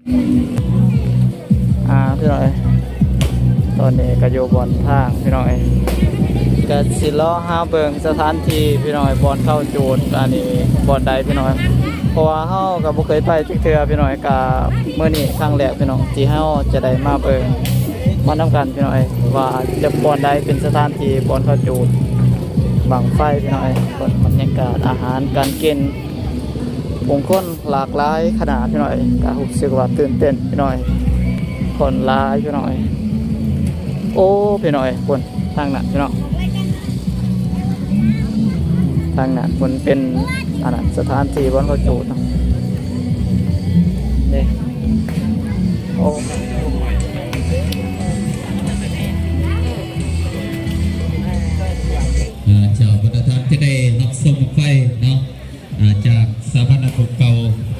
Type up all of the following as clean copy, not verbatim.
พี่น้อยตอนนี้ก็อยู่บนทางพี่น้อยก็สิล้อหาเบิ่งสถานที่พี่น้อยบอนเข้าจูดอันนี้บอนใดพี่น้อยเพราะว่าเฮาก็บ่เคยไปจักเทื่อพี่น้อยก็มื้อนี้ครั้งแรกพี่น้องที่เฮาจะได้มาเบิ่งมานํกันพี่น้อยว่าจะบอนใดเป็นสถานที่บอนเข้าจูดบังไฟพี่น้อยบรรยากาศอาหารการกินผู้คนหลากหลายขนาดพี่น้อยก็รู้สึกว่าตื่นเต้นพี่น้อยคนหลายพี่น้อยโอ้พี่น้อยคนทางนั้นพี่น้องทางนั้นคนเป็นอันนั้นสถานที่บอนเขาจูดนี่โอ้เจ้าประธานจะได้รับส่งไฟเนาะจากสถาบันภูเก่า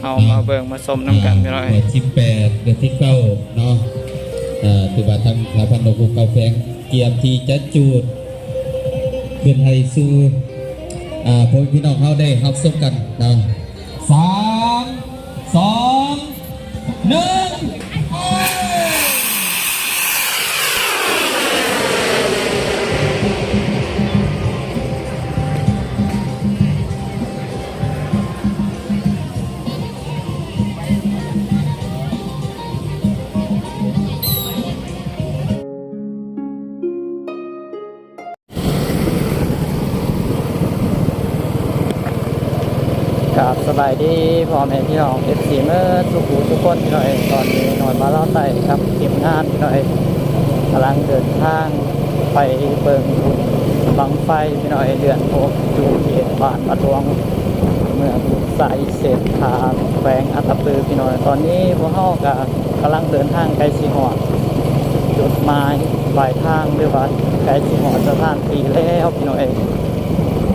เอามาเบิ่งมาชมน้ำกันพี่น้อยที่8เดือนที่9เนาะถือว่าทางสถาบันภูเก่าแฝงเกียรติที่จะจูดขึ้นให้สู่พวกพี่น้องเขาได้รับส่งกันเนาะ3 2 1กับสบายดีพ่อแม่พี่น้องFCเมื่อทุกคนพี่น้อยตอนนี้นอนมาเล่าไต่ครับทีมงานพี่น้อยกำลังเดินทางไปเบิ่งบังไฟพี่น้อยเดือน6อยู่เขตบ้านประทวงเมืองสายเศรษฐาแขวงอัตตปือพี่น้อยตอนนี้พวกเขาก็กำลังเดินทางไกลสีหอดจุดหมายปลายทางหรือว่าไกลสีหอดสถานที่แล้วพี่น้อย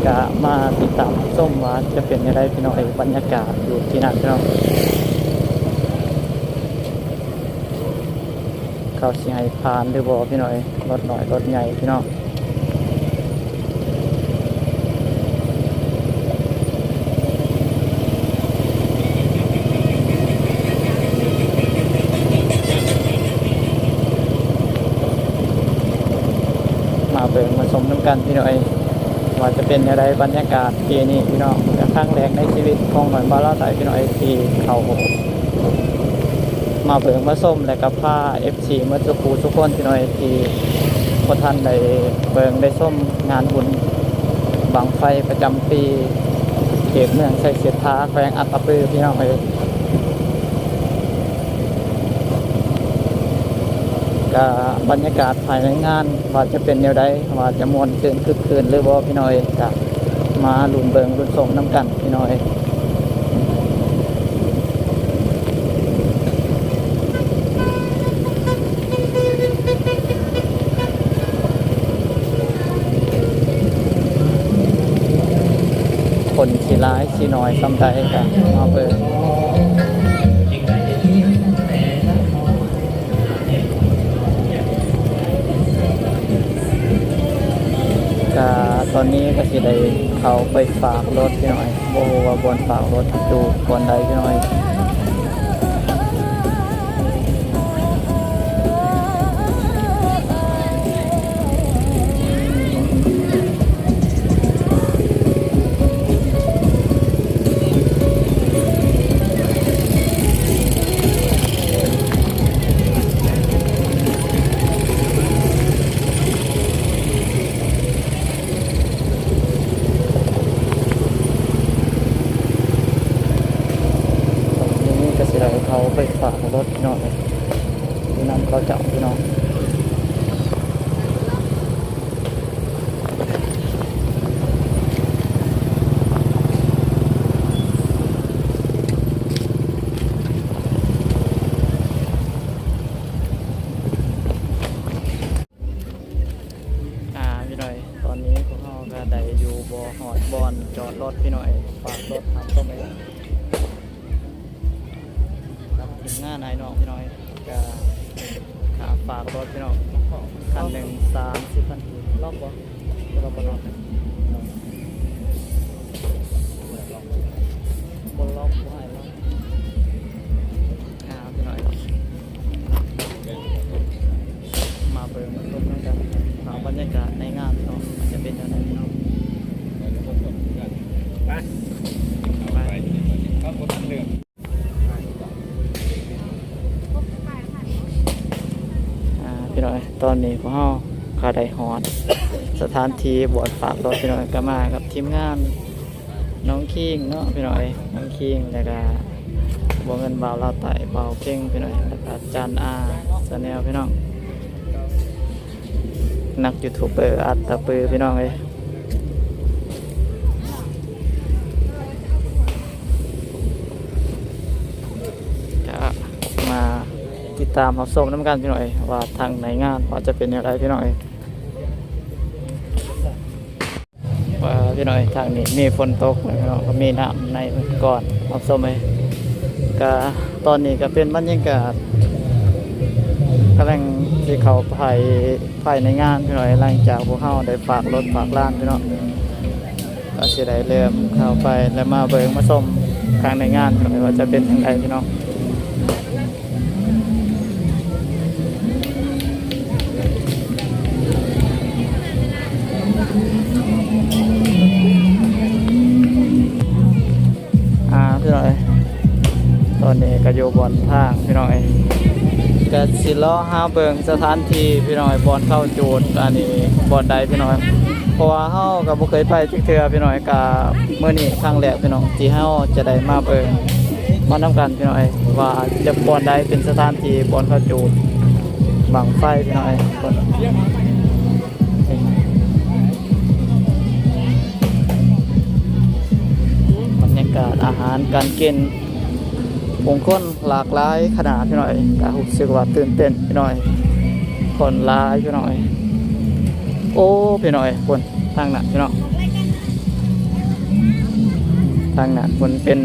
ก็มาติดตามส้มว่าจะเป็นยังไงพี่น้องบรรยากาศอยู่ที่นั่นพี่น้องเขาสิให้ผ่านหรือบ่พี่น้องรถหน่อยรถใหญ่พี่น้องมาเบิ่งมาชมน้ำกันพี่น้องว่าจะเป็นอะไรบรรยากาศปีนี้พี่น้องครั้งแรกในชีวิตของหน่อยบ้านเราไต่พี่น้องที่เขามาเบิ่งมาส้มและกับผ้า FC เมื่อทุกคนพี่น้องที่พอท่านได้เบิ่งได้ส้มงานบุญบังไฟประจำปีเขตเมืองไซเสียท้าแขวงอัตตปือพี่น้องก็บรรยากาศภายในงานว่าจะเป็นแนวใดว่าจะมวนคืนคึกคืนหรือว่าพี่น้อยจะมาลุ่นเบิงลุ่นส่งน้ำกันพี่น้อยคนสีร้ายสีน้อยซ้ำใดกันมาเบิงตอนนี้ก็สิได้เขาไปฝากรถพี่น้อยโบว่าบนฝากรถดูบนใดพี่น้อยเขาไปฝากรถพี่น้องที่นั่นเขาจะพี่น้องพี่น้อยตอนนี้พวกเขาก็ได้อยู่บ่อหอดบอนจอดรถพี่น้อยฝากรถทำก็ไม่งานนายน้องพี่น้อยก็ขาฝากรถพี่น้องคันหนึ่ง30 พันรอบบ่รอบบ่รอบบนรอบบ่ให้รอบพี่น้อย น้อยตอนนี้พวกเฮาคาไดฮอดสถานที่บวชฝากรถพี่น้อยก็มากับทีมงานน้องคิงเนาะพี่น้อยน้องคิงแล้วก็บ่เงินบ่าวลาวไต่บ่าวเก่งพี่น้อยแล้วก็จานอาชาแนลพี่น้องนักยูทูบเบอร์อัตตะปือพี่น้องเอ้ยก็มาติดตามรับชมน้ำกันพี่น้อยว่าทางไหนงานว่าจะเป็นอย่างไรพี่น้อยว่าพี่น้อยทางนี้มีฝนตกพี่น้องก็มีน้ำในก่อนรับชมเลยก็ตอนนี้ก็เป็นบรรยากาศกำลังที่เขาภายในงานพี่น้อยหลังจากพวกเขาได้ฝากรถฝากร้านพี่น้องก็สิได้เริ่มเข้าไปแล้วมาเบิ่งมาชมข้างในงานพี่น้อยว่าจะเป็นอย่างไรพี่น้องพี่น้อยตอนนี้ก็อยู่บนทางพี่น้อยก็สิล้อหาเบิ่งสถานที่พี่น้อยบอนเข้าจูดอันนี้บอนใดพี่น้อยเพราะว่าเฮาก็บ่เคยไปจักเทื่อพี่น้อยก็มื้อนี้ครั้งแรกพี่น้องที่เฮาจะได้มาเบิ่งมานํกันพี่น้อยว่าจะบอนใดเป็นสถานที่บอนเข้าจูดบังไฟพี่น้อยบรรยากาศอาหารการกินผู้คนหลากหลายขนาดพี่น้อยก็รู้สึกว่าตื่นเต้นพี่น้อยคนหลายพี่น้อยโอ้พี่น้อยคนทางนั้นพี่น้องทางนั้นคนเป็น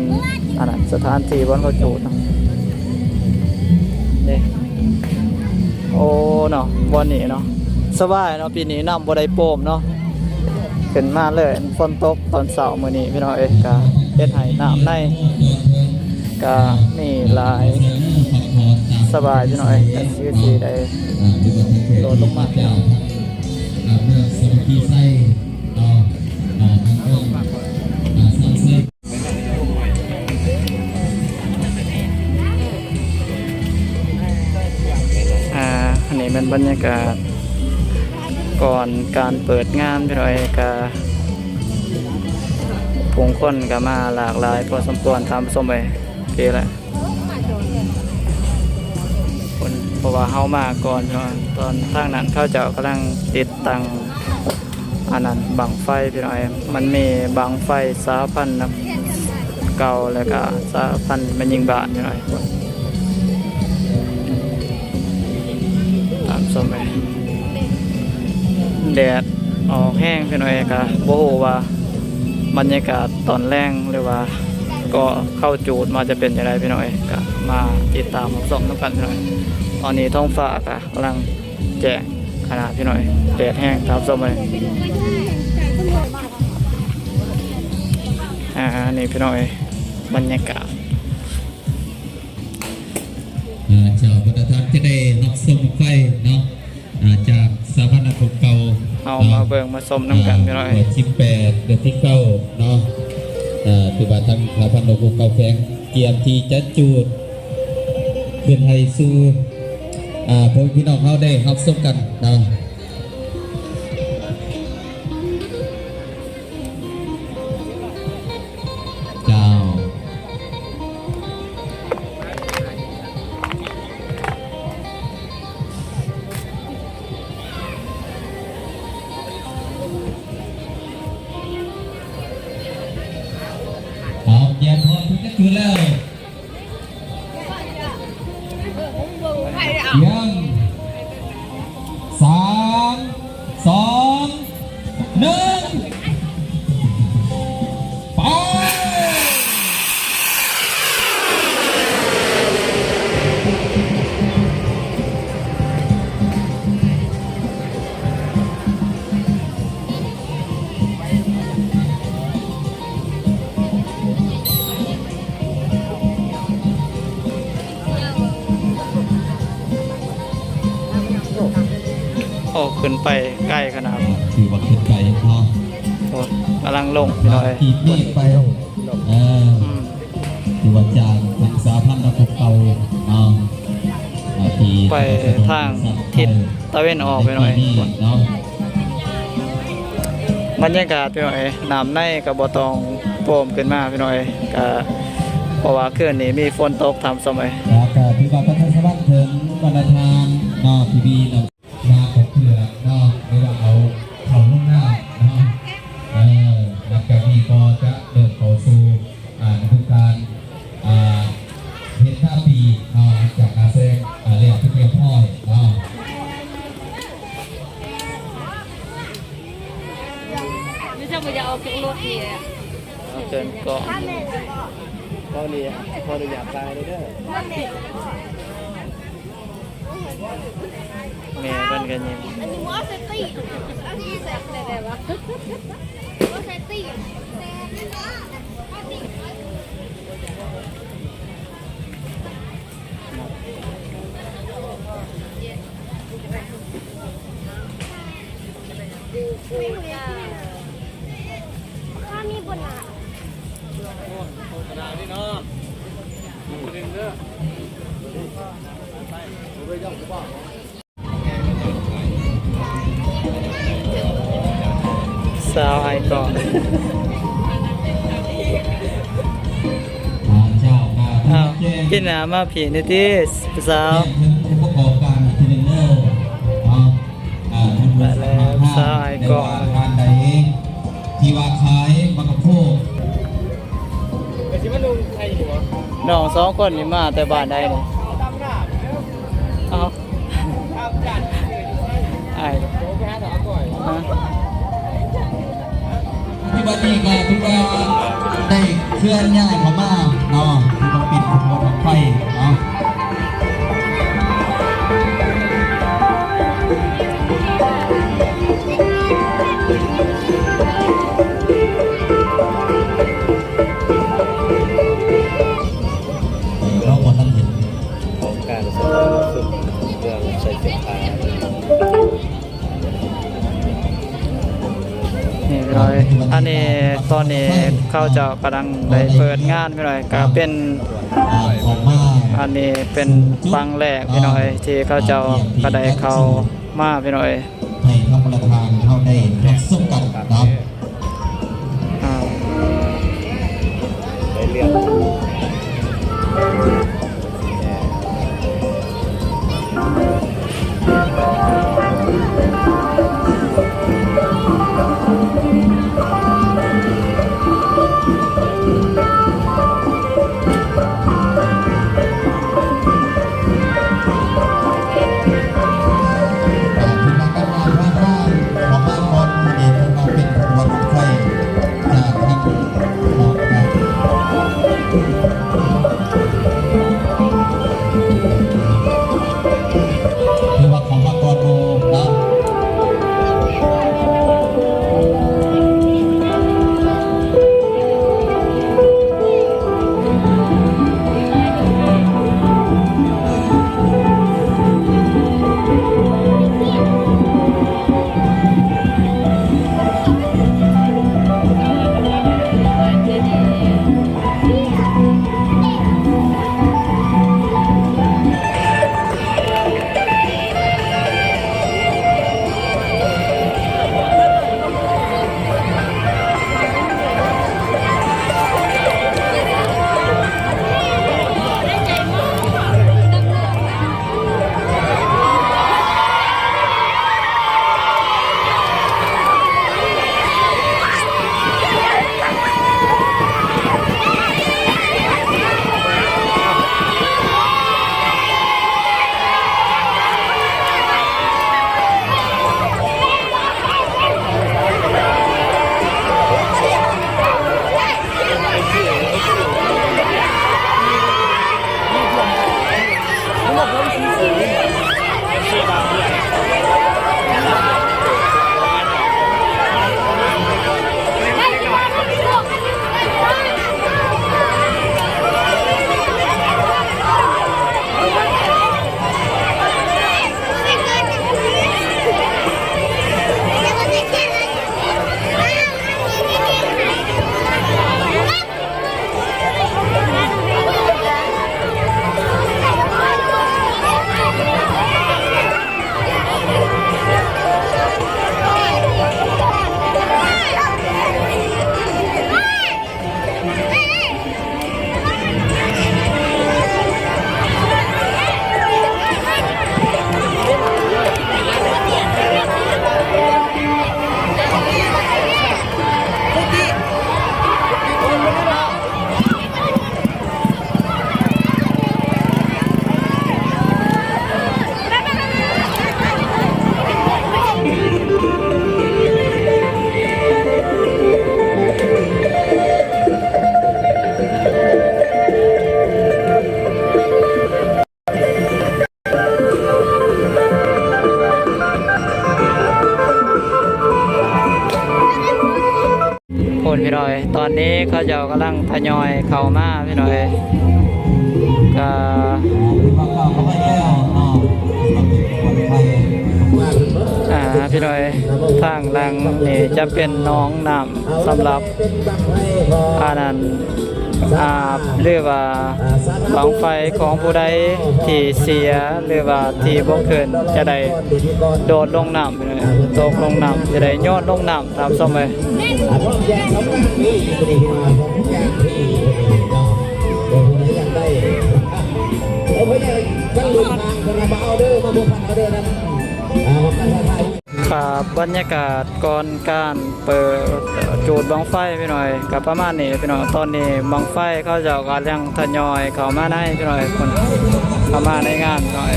อันนั้นสถานที่บอนเขาจูดเนาะนี่โอ้เนาะบอนนี้เนาะสบายเนาะปีนี้น้ำบ่ได้โป่มเนาะขึ้นมาเลยฝนตกตอนเช้ามื้อนี้พี่น้อยก็เฮ็ดให้น้ำในก็มีหลายสบายพี่น้อยแต่ชื่อที่ได้โดดลงมาเมื่อสมกีไส้อันนี้เป็นบรรยากาศก่อนการเปิดงานพี่น้อยก็ผู้คนก็มาหลากหลายพอสมควรตามสมไปโอเคแหละเพราะว่าเฮามาก่อนตอนทางนั้นเขาเจ้ากำลังติดตั้งอันนั้นบังไฟพี่น้อยมันมีบังไฟสาพันนับเก่าแล้วก็สาพันมันยิงบาทพี่น้อยตามสมไปแดดออกแห้งพี่น้อยก็บ่ฮู้ว่าบรรยากาศตอนแรงหรือว่าก็เข้าจูดมาจะเป็นอย่างไรพี่น้อยก็มาติดตามรับชมน้ำกันพี่น้อยตอนนี้ท้องฟ้าก็กำลังแจ้งขนาดพี่น้อยแดดแห้งตามชมเลยนี่พี่น้อยบรรยากาศเจ้าประธานจะได้รับชมไฟเนาะจากสถาบันภูเก่าเอามาเบิ่งมาชมน้ำกันพี่น้อย18 เดือนที่9เนาะที่ว่าทางสถาบันภูเก่าแฝงเกียรติที่จะจูดขึ้นให้สู่พวกพี่น้องเขาได้รับชมกันเนาะเจ้าเยี่ยมพอทุกท่านดูแล้วยัง3 2 1ไปโอ้ขึ้นไปใกล้ขนาดถือว่าขึ้นไปเนาะกำลังลงพี่น้อยทีนี่ไปถือว่าจากทางสาพันธ์ภูเก่าที่ ไปทางทิศตะเวนออกไปหน่อย เนาะ บรรยากาศพี่น้อยน้ำในกับบ่ต้องโป่มขึ้นมาพี่น้อยก็เพราะว่าคืนนี้มีฝนตกทำสมัย แล้วก็ถือว่าประชาชนถึงวันละทางเนาะพี่บีเนาะมาขอบเพื่อเนาะหรือว่าเอาเขาลุ่งหน้าเนาะหลังจากนี้ก็จะเดินเข้าสู่ฤดูกาลเฮ็ดท่าปีเนาะจากการแสดงเรียกที่เรียบร้อยเนาะ ไม่ใช่ว่าจะเอาเครื่องรถนี่แหละ เอาเกินก่อนพอดีพอดีอยากตายเลยเด้อแม่เป็นกันยิ้ม อันนี้ว่าเซตตี้อันนี้แซกแต่ว่าว่าเซตตี้ ถ้ามีบนหนา สาวไอก่อน เจ้า อ้าวพี่หนามาผีนี่ที่สาว ถึงผู้ประกอบการเทรนเนอร์เนาะท่านผู้สมัครภาพในว่าการใดที่ว่าขายมะกะโพก น้องสองคนนี่มาแต่บ้านใดนี่เอาไอ้ฮะ ที่บัดนี้ก็ถือว่าได้เคลื่อนย้ายเข้ามาเนาะที่ต้องปิดขบวนรถไฟเนาะ เราบอทันเห็น ของการสำคัญสุดเรื่องใส่เสื้อผ้า นี่พี่น้อยอันนี้ตอนนี้เขาเจะกำลังได้เปิดงานพี่น้อยก็เป็น ของมา อันนี้เป็นบังแรกพี่น้อยที่เขาเจ้าก็ได้เข้ามาพี่น้อย ให้ท่านประธานเข้าได้รับส้มกันเนาะ อ่า ได้เรื่อง ที่มากันมาว่าบ้านของบ้านบอลเองมาเป็นขบวนรถไฟจากทางออกจากคือว่าของบ้านบอลโมนะ เ อนนี้เขาเจ้ากำลังทยอยเข้ามาพี่น้อยก็ พี่น้อยทางหลังนี่จะเป็นหน้องน้ำสำหรับอานันอาบหรือว่าบังไฟของผู้ใดที่เสียหรือว่าที่บ่ขึ้นจะได้โดดลงน้ำพี่น้อยตกลงน้ำจะได้โยนลงน้ำตามสมัย ครับบรรยากาศก่อนการเปิดจูดบังไฟพี่หน่อยกับประมาณนี้พี่หน่อยตอนนี้บังไฟเขาจะกำลังทยอยเข้ามาในพี่หน่อยคนเข้ามาในงานหน่อย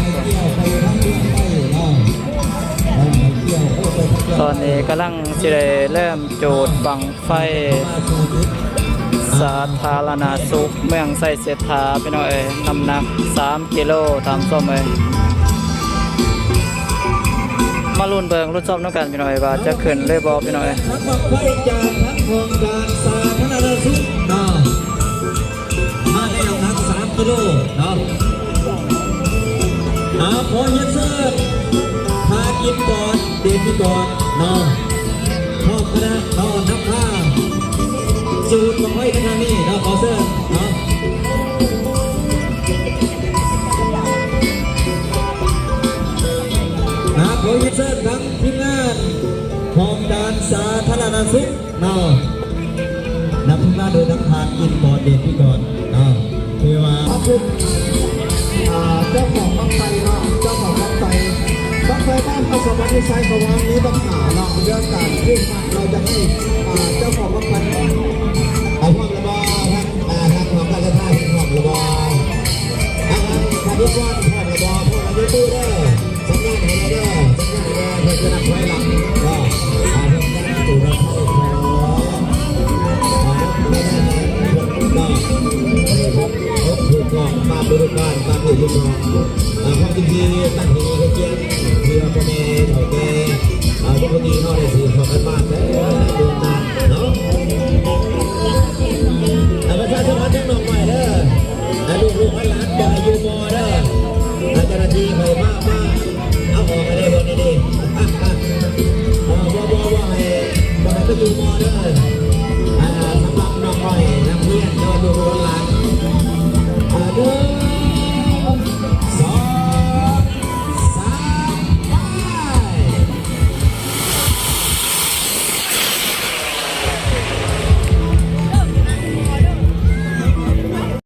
ตอนนี้กำลังจะได้เริ่มจูดบังไฟสาธารณสุขเมืองไส้เสถาพี่หน่อยน้ำหนัก3 กิโลตามส้มเลยมาลุ้นเบิงรุ่นซ่อมน้ำกันพี่หน่อยว่าจะขึ้นเลยบอพี่หน่อย ทั้งบังไฟจากทั้งโครงการสาธารณสุขเนาะมาในน้ำหนัก3 กิโลเนาะขอเฮียเซิร์พากินก่อนเด็ดก่อนเนาะพ่อคณะเนาะนับผ้าสูตรบังไฟในทางนี้เนาะขอเซิร์เนาะขอเฮียเซิร์ทั้งทีมงานของการสาธารณสุขเนาะนำทีมงานโดยนักพากินก่อนเด็ดก่อนเนาะคือว่าเจ้าของบังไฟเนาะเจ้าของบังไฟบ้านประสบวัติชัยของวันนี้บังหาเนาะเรื่องการขึ้นมาเราจะให้เจ้าของบังไฟเอาความระบาดทางความการกระทำความระบาดทางทุกวันความระบาดพวกเราจะตู้ได้สัญญาณของเราได้สัญญาณแดงเพื่อจะนับไว้หลังก็ทำการตู่เราเข้าไม่ได้ก็ถูกกองมาบริการการถูกกองความจริงตั้งที่เขาเกี่ยวที่เราเป็นเถ่าแก่ทุกคนนี้เขาได้สื่อของกันบ้านแล้วเดินทางเนาะประชาชนมาแจ้งหน่